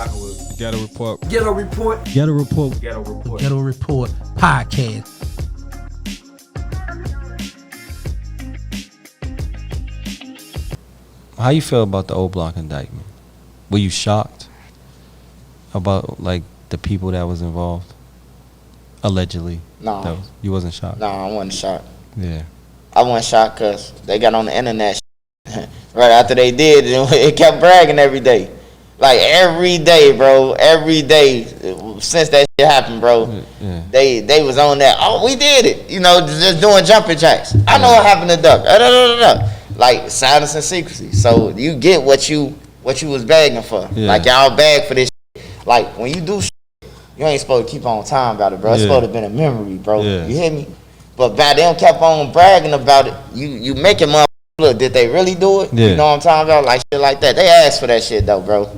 rocking with Ghetto Report. Ghetto Report. Ghetto Report. Ghetto Report. Ghetto Report Podcast. How you feel about the OBlock indictment? Were you shocked about like the people that was involved? Allegedly. No. You wasn't shocked? No, I wasn't shocked. Yeah. I wasn't shocked because they got on the internet right after they did, it kept bragging every day. Like every day, bro. Every day since that shit happened, bro. Yeah. They was on that. Oh, we did it. You know, just doing jumping jacks. I know what happened to Duck. Like silence and secrecy. So you get what you was begging for. Yeah. Like y'all beg for this shit. Like when you do shit, you ain't supposed to keep on time about it, bro. It's supposed to have been a memory, bro. Yeah. You hear me? But back then kept on bragging about it. You making motherfuckers look, did they really do it? Yeah. You know what I'm talking about? Like shit like that. They asked for that shit though, bro.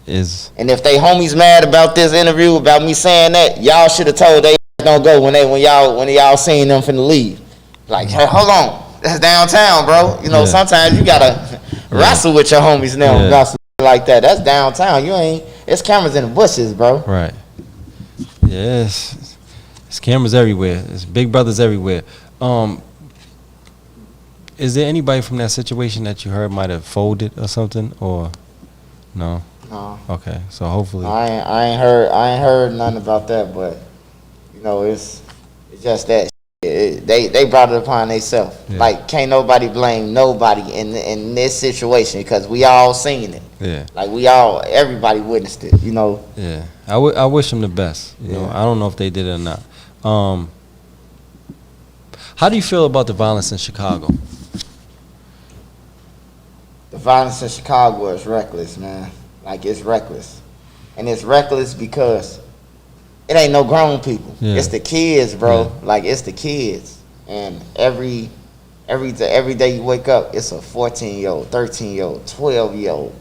And if they homies mad about this interview, about me saying that, y'all should have told they don't go when y'all seen them finna leave. Like, hey, hold on. That's downtown, bro. You know, sometimes you gotta wrestle with your homies now about something like that. That's downtown. It's cameras in the bushes, bro. Right. Yes. It's cameras everywhere. It's big brothers everywhere. Is there anybody from that situation that you heard might have folded or something, or no? No. Okay, so hopefully. I ain't heard nothing about that, but you know, it's just that they brought it upon themselves. Yeah. Like can't nobody blame nobody in this situation because we all seen it. Yeah. Like everybody witnessed it. You know. Yeah. I wish them the best. You know, I don't know if they did it or not. How do you feel about the violence in Chicago? The violence in Chicago is reckless, man. Like, it's reckless. And it's reckless because it ain't no grown people. Yeah. It's the kids, bro. Yeah. Like, it's the kids. And every day you wake up, it's a 14-year-old, 13-year-old, 12-year-old.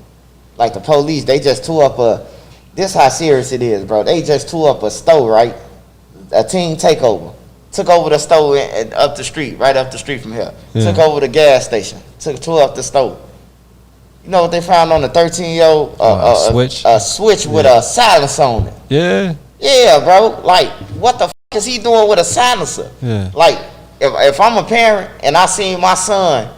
Like, the police, they just tore up this how serious it is, bro. They just tore up a store, right? A team takeover. Took over the store up the street, right up the street from here. Yeah. Took over the gas station. Tore up the store. You know what they found on the 13-year-old? Switch. A switch with a silencer on it. Yeah. Yeah, bro. Like, what the fuck is he doing with a silencer? Yeah. Like, if I'm a parent and I see my son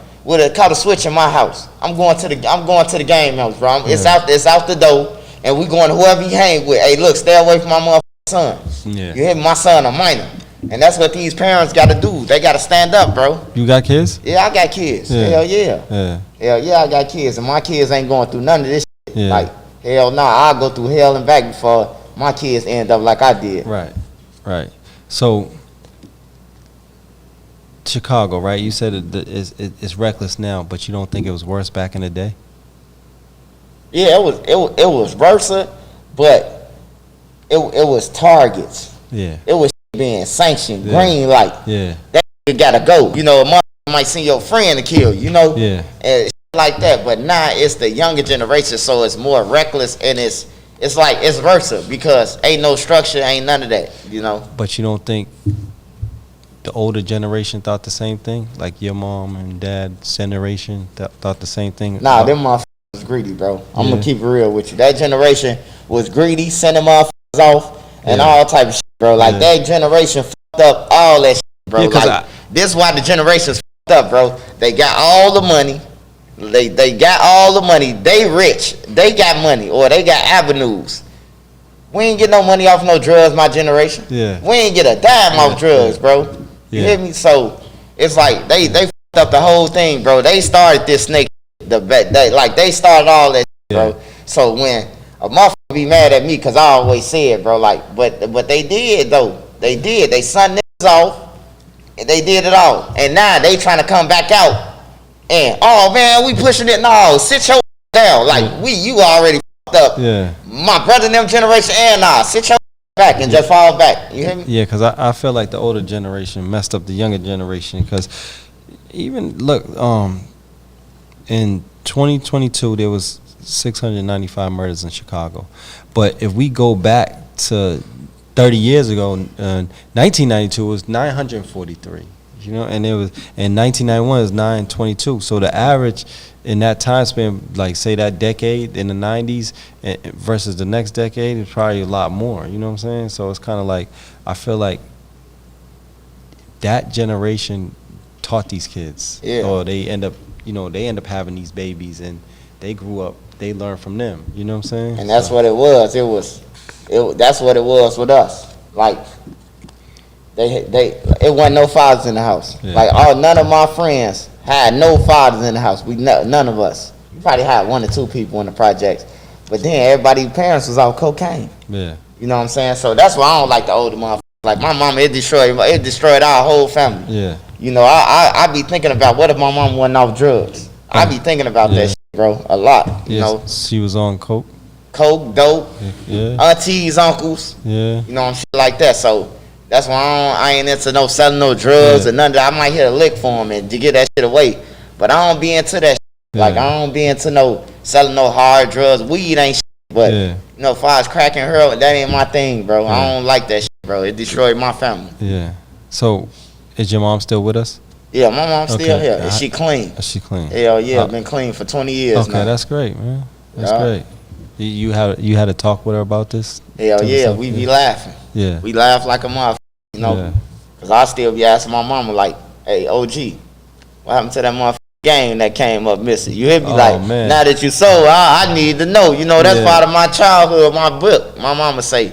caught a switch in my house, I'm going to the game house, bro. It's out the door, and we going to whoever he hang with. Hey, look, stay away from my motherfucking son. Yeah. You hear me? My son a minor. And that's what these parents got to do. They got to stand up, bro. You got kids? Yeah, I got kids. Yeah. Hell yeah. Hell yeah, I got kids. And my kids ain't going through none of this shit. Yeah. Like, hell nah, I'll go through hell and back before my kids end up like I did. Right. So, Chicago, right? You said it's reckless now, but you don't think it was worse back in the day? Yeah, it was worse, but it was targets. Yeah. It was being sanctioned, green light. Yeah. That gotta go. You know, a mother might send your friend to kill you, know? Yeah. And shit like that. But now it's the younger generation, so it's more reckless and it's like it's versa because ain't no structure, ain't none of that, you know. But you don't think the older generation thought the same thing? Like your mom and dad's generation thought the same thing? Nah, them motherfuckers was greedy, bro. I'm gonna keep it real with you. That generation was greedy, sending motherfuckers off and all type of shit. Bro, like that generation fucked up all that shit, bro. Yeah, this is why the generation's fucked up, bro. They got all the money. They got all the money. They rich. They got money or they got avenues. We ain't get no money off no drugs, my generation. Yeah. We ain't get a dime off drugs, bro. You hear me? So it's like they fucked up the whole thing, bro. They started this snake. They started all that shit, bro. So when a motherfucker be mad at me because I always said, bro, like, but they did though. They sunned niggas off, and they did it all. And now they trying to come back out, and oh man, we pushing it. No, sit your down. Like you already fucked up. Yeah. My brother and them generation, and sit your back and just fall back. You hear me? Yeah, because I feel like the older generation messed up the younger generation. Because even look, in 2022 there was 695 murders in Chicago. But if we go back to 30 years ago, 1992 it was 943. you know, and it was in 1991 is 922. So the average in that time span, like say that decade in the 90s versus the next decade, is probably a lot more. You know what I'm saying? So it's kind of like I feel like that generation taught these kids, or they end up having these babies, and they grew up, they learned from them. You know what I'm saying? And that's what it was. That's what it was with us. Like it wasn't no fathers in the house. Yeah. Like none of my friends had no fathers in the house. None of us. We probably had 1 or 2 people in the projects, but then everybody's parents was off cocaine. Yeah. You know what I'm saying? So that's why I don't like the older motherfuckers. Like my mama, it destroyed our whole family. Yeah. You know, I be thinking about what if my mom wasn't off drugs. I be thinking about that shit, bro, a lot. You know, she was on coke, dope, aunties, uncles. Yeah. You know, shit like that. So that's why I ain't into no selling no drugs or none of that. I might hit a lick for him and to get that shit away, but I don't be into that shit. Like I don't be into no selling no hard drugs. Weed ain't shit, but you know, if I was cracking heroin, that ain't my thing, bro. I don't like that shit, bro. It destroyed my family. Yeah. So, is your mom still with us? Yeah, my mom's still here. Is she clean? Is she clean? Hell yeah, been clean for 20 years now. Okay, that's great, man. That's great. You had a talk with her about this? Hell yeah, we be laughing. Yeah. We laugh like a motherfucker, you know. Cause I still be asking my mama like, hey, OG, what happened to that motherfucking game that came up missing? You hear me? Man. Now that you sold, I need to know. You know, that's part of my childhood, my book. My mama say,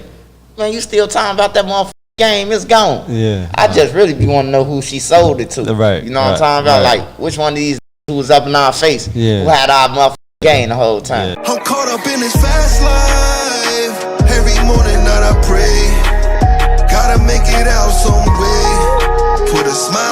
man, you still talking about that motherfucking game? It's gone. Yeah. I just really be want to know who she sold it to. Right. You know what I'm talking about? Like, which one of these who was up in our face who had our motherfucking game the whole time? I'm caught up in this fast life. Every morning that I pray, gotta make it out some way. Put a smile